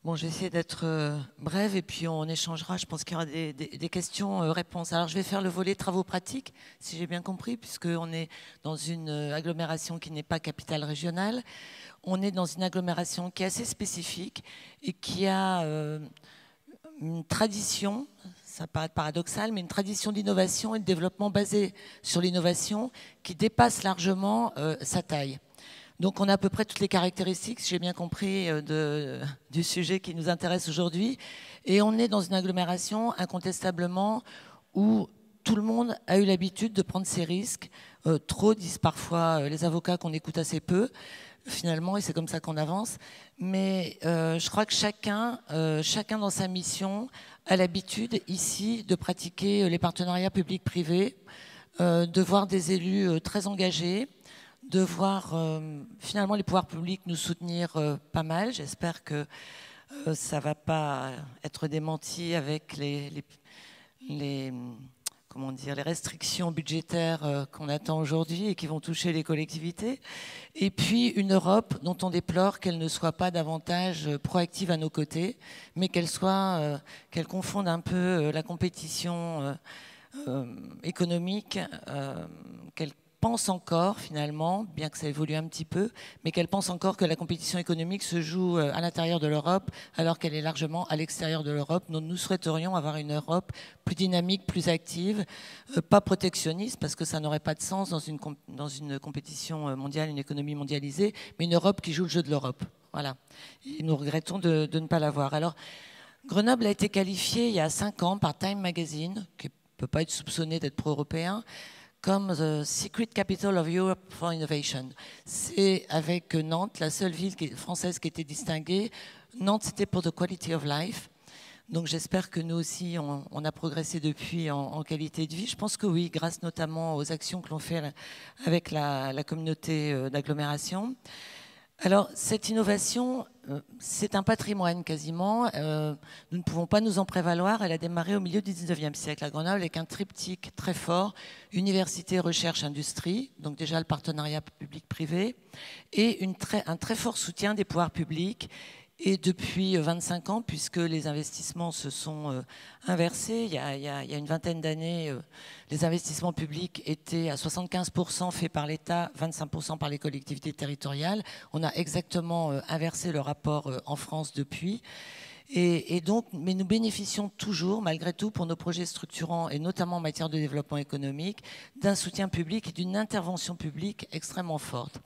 Bon, je vais essayer d'être brève et puis on échangera. Je pense qu'il y aura des questions-réponses. Alors, je vais faire le volet travaux pratiques, si j'ai bien compris, puisqu'on est dans une agglomération qui n'est pas capitale régionale. On est dans une agglomération qui est assez spécifique et qui a une tradition, ça paraît paradoxal, mais une tradition d'innovation et de développement basée sur l'innovation qui dépasse largement sa taille. Donc on a à peu près toutes les caractéristiques, si j'ai bien compris, du sujet qui nous intéresse aujourd'hui. Et on est dans une agglomération, incontestablement, où tout le monde a eu l'habitude de prendre ses risques. Trop, disent parfois les avocats qu'on écoute assez peu, finalement, et c'est comme ça qu'on avance. Mais je crois que chacun dans sa mission a l'habitude ici de pratiquer les partenariats publics-privés, de voir des élus très engagés, de voir finalement les pouvoirs publics nous soutenir pas mal. J'espère que ça ne va pas être démenti avec comment dire, les restrictions budgétaires qu'on attend aujourd'hui et qui vont toucher les collectivités. Et puis une Europe dont on déplore qu'elle ne soit pas davantage proactive à nos côtés, mais qu'elle confonde un peu la compétition économique, qu'elle pense encore finalement, bien que ça évolue un petit peu, mais qu'elle pense encore que la compétition économique se joue à l'intérieur de l'Europe, alors qu'elle est largement à l'extérieur de l'Europe. Nous souhaiterions avoir une Europe plus dynamique, plus active, pas protectionniste, parce que ça n'aurait pas de sens dans une compétition mondiale, une économie mondialisée, mais une Europe qui joue le jeu de l'Europe. Voilà. Et nous regrettons de ne pas l'avoir. Alors, Grenoble a été qualifié il y a 5 ans par Time Magazine, qui ne peut pas être soupçonné d'être pro-européen, comme The Secret Capital of Europe for Innovation. C'est avec Nantes, la seule ville française qui était distinguée. Nantes, c'était pour The Quality of Life. Donc j'espère que nous aussi, on a progressé depuis en qualité de vie. Je pense que oui, grâce notamment aux actions que l'on fait avec la communauté d'agglomération. Alors, cette innovation, c'est un patrimoine quasiment. Nous ne pouvons pas nous en prévaloir. Elle a démarré au milieu du 19e siècle à Grenoble avec un triptyque très fort, université, recherche, industrie, donc déjà le partenariat public-privé, et un très fort soutien des pouvoirs publics. Et depuis 25 ans, puisque les investissements se sont inversés, il y a une vingtaine d'années, les investissements publics étaient à 75% faits par l'État, 25% par les collectivités territoriales. On a exactement inversé le rapport en France depuis. Et donc, mais nous bénéficions toujours, malgré tout, pour nos projets structurants, et notamment en matière de développement économique, d'un soutien public et d'une intervention publique extrêmement forte.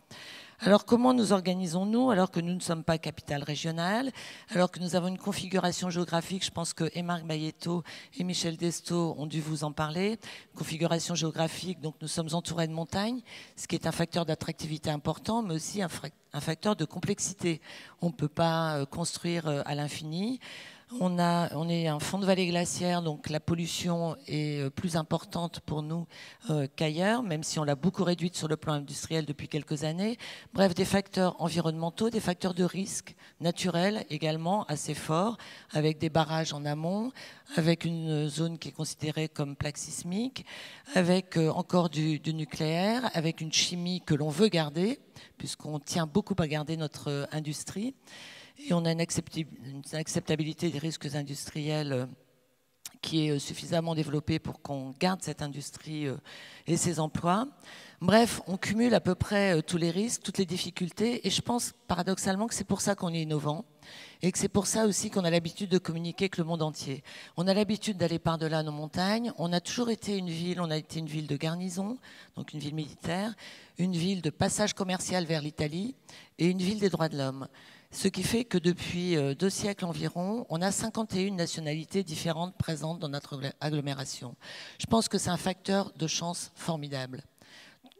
Alors comment nous organisons-nous alors que nous ne sommes pas capitale régionale, alors que nous avons une configuration géographique, je pense que Marc Bayetto et Michel Destot ont dû vous en parler, configuration géographique, donc nous sommes entourés de montagnes, ce qui est un facteur d'attractivité important, mais aussi un facteur de complexité. On ne peut pas construire à l'infini. On est un fond de vallée glaciaire, donc la pollution est plus importante pour nous qu'ailleurs, même si on l'a beaucoup réduite sur le plan industriel depuis quelques années. Bref, des facteurs environnementaux, des facteurs de risque naturels également assez forts, avec des barrages en amont, avec une zone qui est considérée comme plaque sismique, avec encore du nucléaire, avec une chimie que l'on veut garder, puisqu'on tient beaucoup à garder notre industrie. Et on a une acceptabilité des risques industriels qui est suffisamment développée pour qu'on garde cette industrie et ses emplois. Bref, on cumule à peu près tous les risques, toutes les difficultés, et je pense paradoxalement que c'est pour ça qu'on est innovant, et que c'est pour ça aussi qu'on a l'habitude de communiquer avec le monde entier. On a l'habitude d'aller par-delà nos montagnes. On a toujours été on a été une ville de garnison, donc une ville militaire, une ville de passage commercial vers l'Italie, et une ville des droits de l'homme. Ce qui fait que depuis 2 siècles environ, on a 51 nationalités différentes présentes dans notre agglomération. Je pense que c'est un facteur de chance formidable.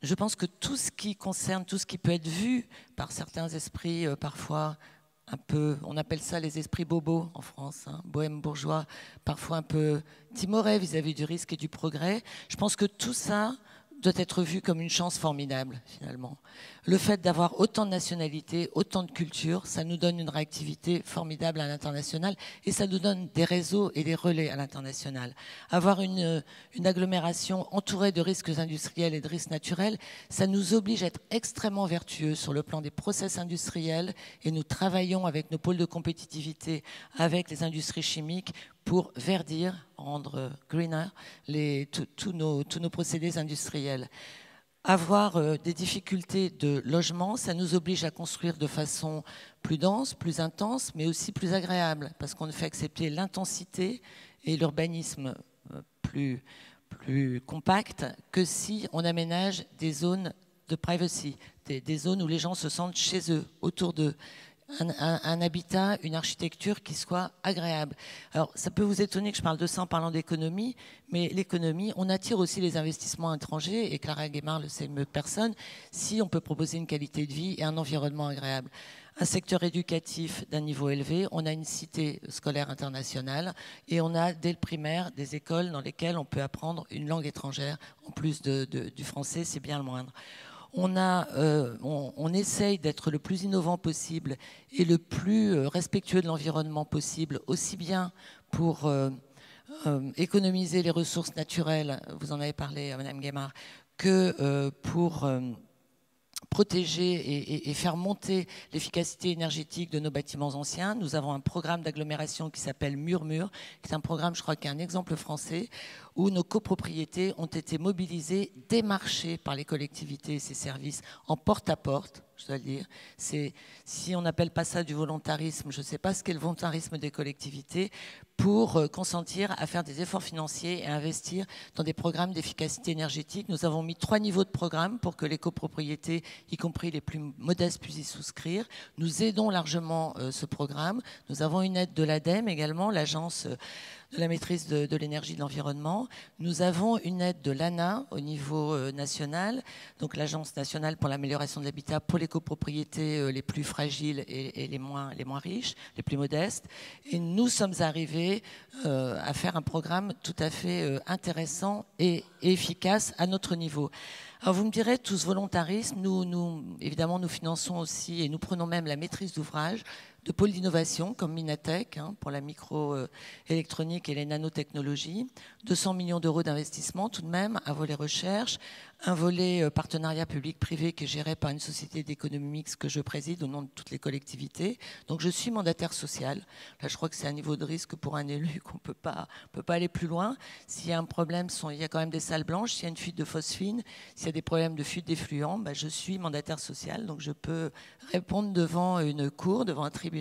Je pense que tout ce qui concerne, tout ce qui peut être vu par certains esprits parfois un peu, on appelle ça les esprits bobos en France, hein, bohème bourgeois, parfois un peu timorés vis-à-vis du risque et du progrès, je pense que tout ça doit être vu comme une chance formidable, finalement. Le fait d'avoir autant de nationalités, autant de cultures, ça nous donne une réactivité formidable à l'international et ça nous donne des réseaux et des relais à l'international. Avoir une agglomération entourée de risques industriels et de risques naturels, ça nous oblige à être extrêmement vertueux sur le plan des process industriels et nous travaillons avec nos pôles de compétitivité, avec les industries chimiques pour verdir, rendre greener tous nos procédés industriels. Avoir des difficultés de logement, ça nous oblige à construire de façon plus dense, plus intense, mais aussi plus agréable, parce qu'on ne fait accepter l'intensité et l'urbanisme plus compact que si on aménage des zones de privacy, des zones où les gens se sentent chez eux, autour d'eux. Un habitat, une architecture qui soit agréable. Alors, ça peut vous étonner que je parle de ça en parlant d'économie, mais l'économie, on attire aussi les investissements étrangers, et Clara Guémard le sait mieux que personne, si on peut proposer une qualité de vie et un environnement agréable. Un secteur éducatif d'un niveau élevé, on a une cité scolaire internationale, et on a, dès le primaire, des écoles dans lesquelles on peut apprendre une langue étrangère, en plus du français, c'est bien le moindre. On essaye d'être le plus innovant possible et le plus respectueux de l'environnement possible, aussi bien pour économiser les ressources naturelles, vous en avez parlé, Madame Guémard, que pour protéger et faire monter l'efficacité énergétique de nos bâtiments anciens. Nous avons un programme d'agglomération qui s'appelle Murmure, qui est un programme, je crois, qui est un exemple français, où nos copropriétés ont été mobilisées, démarchées par les collectivités et ces services en porte-à-porte, je dois le dire. Si on n'appelle pas ça du volontarisme, je ne sais pas ce qu'est le volontarisme des collectivités, pour consentir à faire des efforts financiers et à investir dans des programmes d'efficacité énergétique. Nous avons mis 3 niveaux de programme pour que les copropriétés, y compris les plus modestes, puissent y souscrire. Nous aidons largement ce programme. Nous avons une aide de l'ADEME également, l'Agence de la maîtrise de l'énergie et de l'environnement. Nous avons une aide de l'ANA au niveau national, donc l'Agence nationale pour l'amélioration de l'habitat pour les copropriétés les plus fragiles et les moins riches, les plus modestes. Et nous sommes arrivés à faire un programme tout à fait intéressant et efficace à notre niveau. Alors vous me direz, tout ce volontarisme, évidemment, nous finançons aussi et nous prenons même la maîtrise d'ouvrage de pôles d'innovation comme Minatech pour la microélectronique et les nanotechnologies, 200 millions d'euros d'investissement tout de même, un volet recherche, un volet partenariat public-privé qui est géré par une société d'économie mixte que je préside au nom de toutes les collectivités. Donc je suis mandataire social. Là, je crois que c'est un niveau de risque pour un élu qu'on peut pas aller plus loin. S'il y a un problème, il y a quand même des salles blanches. S'il y a une fuite de phosphine, s'il y a des problèmes de fuite d'effluents, je suis mandataire social. Donc je peux répondre devant une cour, devant un tribunal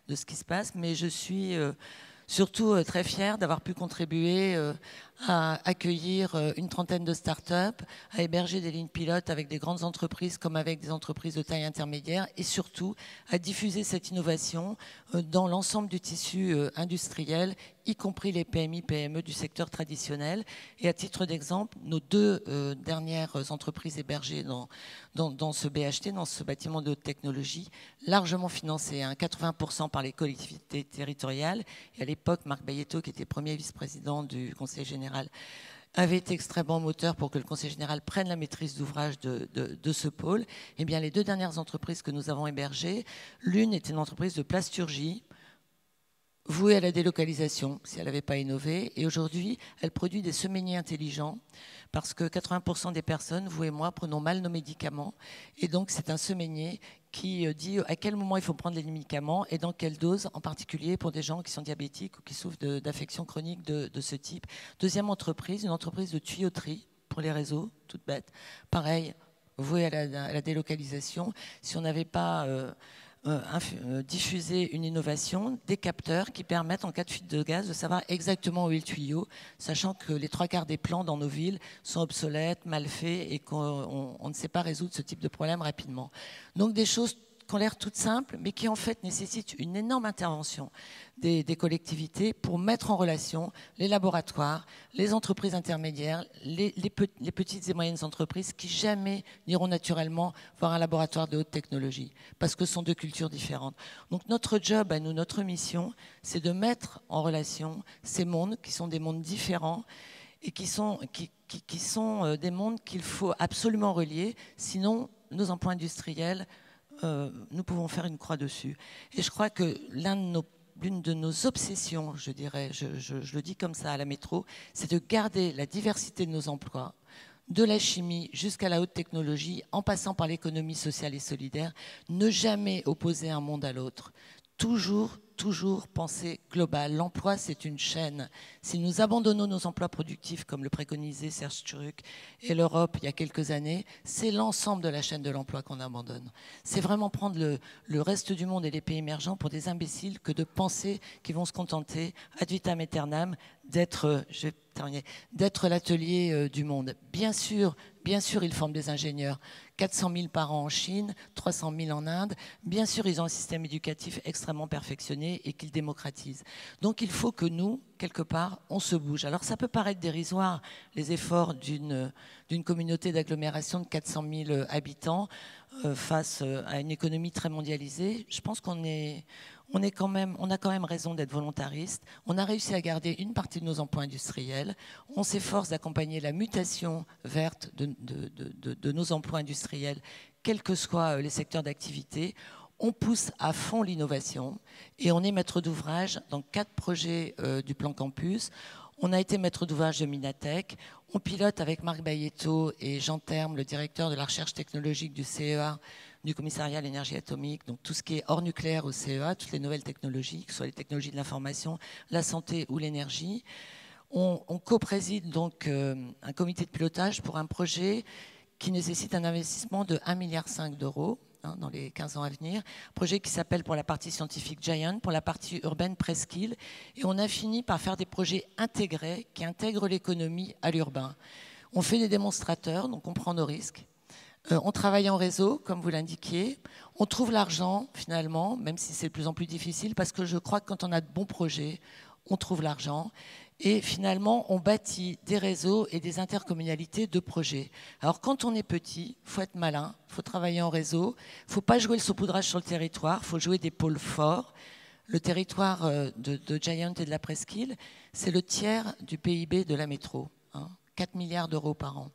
de ce qui se passe. Mais je suis surtout très fière d'avoir pu contribuer à accueillir une trentaine de start-up, à héberger des lignes pilotes avec des grandes entreprises comme avec des entreprises de taille intermédiaire et surtout à diffuser cette innovation dans l'ensemble du tissu industriel, y compris les PMI, PME du secteur traditionnel. Et à titre d'exemple, nos 2 dernières entreprises hébergées dans ce BHT, dans ce bâtiment de haute technologie, largement financées, 80% par les collectivités territoriales. Et à l'époque, Marc Bayetto, qui était premier vice-président du Conseil général, avait été extrêmement moteur pour que le Conseil général prenne la maîtrise d'ouvrage de ce pôle. Eh bien, les 2 dernières entreprises que nous avons hébergées, l'une était une entreprise de plasturgie, vouée à la délocalisation si elle n'avait pas innové. Et aujourd'hui, elle produit des semainiers intelligents parce que 80% des personnes, vous et moi, prenons mal nos médicaments. Et donc, c'est un semainier qui dit à quel moment il faut prendre les médicaments et dans quelle dose, en particulier pour des gens qui sont diabétiques ou qui souffrent d'affections chroniques de ce type. Deuxième entreprise, une entreprise de tuyauterie pour les réseaux, toute bête. Pareil, vouée à la délocalisation. Si on n'avait pas diffuser une innovation, des capteurs qui permettent en cas de fuite de gaz de savoir exactement où est le tuyau, sachant que les 3/4 des plans dans nos villes sont obsolètes, mal faits et qu'on ne sait pas résoudre ce type de problème rapidement. Donc des choses qui ont l'air toutes simples, mais qui en fait nécessitent une énorme intervention des collectivités pour mettre en relation les laboratoires, les entreprises intermédiaires, les petites et moyennes entreprises qui jamais n'iront naturellement voir un laboratoire de haute technologie, parce que ce sont 2 cultures différentes. Donc notre job à nous, notre mission, c'est de mettre en relation ces mondes qui sont des mondes différents et qui sont des mondes qu'il faut absolument relier, sinon nos emplois industriels, nous pouvons faire une croix dessus. Et je crois que l'une de nos obsessions, je dirais, je le dis comme ça à la métro, c'est de garder la diversité de nos emplois, de la chimie jusqu'à la haute technologie, en passant par l'économie sociale et solidaire, ne jamais opposer un monde à l'autre. Toujours penser global. L'emploi, c'est une chaîne. Si nous abandonnons nos emplois productifs, comme le préconisait Serge Sturck et l'Europe il y a quelques années, c'est l'ensemble de la chaîne de l'emploi qu'on abandonne. C'est vraiment prendre le reste du monde et les pays émergents pour des imbéciles que de penser qu'ils vont se contenter, ad vitam aeternam, d'être l'atelier du monde. Bien sûr, ils forment des ingénieurs. 400 000 par an en Chine, 300 000 en Inde. Bien sûr, ils ont un système éducatif extrêmement perfectionné et qu'ils démocratisent. Donc, il faut que nous, quelque part, on se bouge. Alors, ça peut paraître dérisoire, les efforts d'une communauté d'agglomération de 400 000 habitants face à une économie très mondialisée. Je pense qu'on a quand même raison d'être volontariste. On a réussi à garder une partie de nos emplois industriels. On s'efforce d'accompagner la mutation verte de nos emplois industriels, quels que soient les secteurs d'activité. On pousse à fond l'innovation et on est maître d'ouvrage dans 4 projets du plan Campus. On a été maître d'ouvrage de Minatech. On pilote avec Marc Bayetto et Jean Terme, le directeur de la recherche technologique du CEA, du commissariat à l'énergie atomique, donc tout ce qui est hors nucléaire au CEA, toutes les nouvelles technologies, que ce soit les technologies de l'information, la santé ou l'énergie. On co-préside donc un comité de pilotage pour un projet qui nécessite un investissement de 1,5 milliard d'euros dans les 15 ans à venir. Un projet qui s'appelle pour la partie scientifique Giant, pour la partie urbaine Presqu'île. Et on a fini par faire des projets intégrés qui intègrent l'économie à l'urbain. On fait des démonstrateurs, donc on prend nos risques. On travaille en réseau, comme vous l'indiquiez. On trouve l'argent, finalement, même si c'est de plus en plus difficile, parce que je crois que quand on a de bons projets, on trouve l'argent. Et finalement, on bâtit des réseaux et des intercommunalités de projets. Alors, quand on est petit, il faut être malin, il faut travailler en réseau, il ne faut pas jouer le saupoudrage sur le territoire, il faut jouer des pôles forts. Le territoire de Giant et de la Presqu'île, c'est le tiers du PIB de la métro, 4 milliards d'euros par an.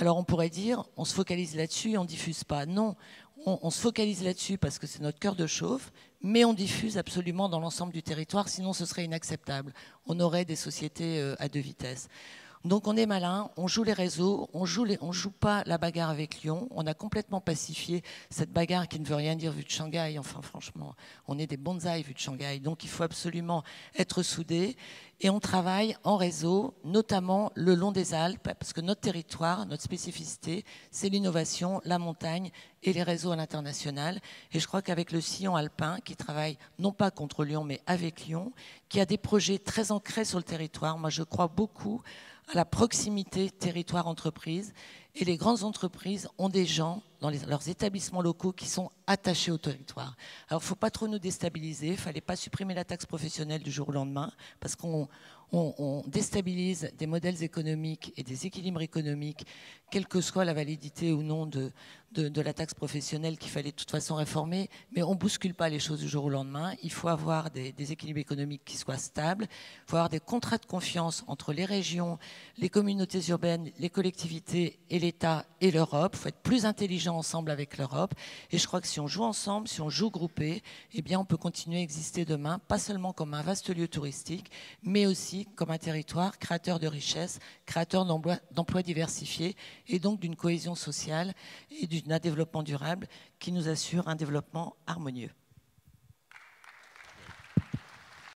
Alors, on pourrait dire, on se focalise là-dessus et on ne diffuse pas. Non, on se focalise là-dessus parce que c'est notre cœur de chauffe, mais on diffuse absolument dans l'ensemble du territoire, sinon ce serait inacceptable. On aurait des sociétés à 2 vitesses. Donc on est malin, on joue les réseaux, on joue pas la bagarre avec Lyon. On a complètement pacifié cette bagarre qui ne veut rien dire vu de Shanghai. Enfin franchement, on est des bonsaïs vu de Shanghai. Donc il faut absolument être soudés. Et on travaille en réseau, notamment le long des Alpes, parce que notre territoire, notre spécificité, c'est l'innovation, la montagne et les réseaux à l'international. Et je crois qu'avec le sillon alpin, qui travaille non pas contre Lyon, mais avec Lyon, qui a des projets très ancrés sur le territoire, moi je crois beaucoup à la proximité territoire-entreprise. Et les grandes entreprises ont des gens dans leurs établissements locaux qui sont attachés au territoire. Alors, il ne faut pas trop nous déstabiliser. Il ne fallait pas supprimer la taxe professionnelle du jour au lendemain, parce qu'on déstabilise des modèles économiques et des équilibres économiques, quelle que soit la validité ou non de la taxe professionnelle qu'il fallait de toute façon réformer. Mais on ne bouscule pas les choses du jour au lendemain. Il faut avoir des équilibres économiques qui soient stables. Il faut avoir des contrats de confiance entre les régions, les communautés urbaines, les collectivités et l'État et l'Europe. Il faut être plus intelligent ensemble avec l'Europe. Et je crois que si on joue ensemble, si on joue groupé, eh bien on peut continuer à exister demain, pas seulement comme un vaste lieu touristique, mais aussi comme un territoire créateur de richesses, créateur d'emplois diversifiés et donc d'une cohésion sociale et d'un développement durable qui nous assure un développement harmonieux.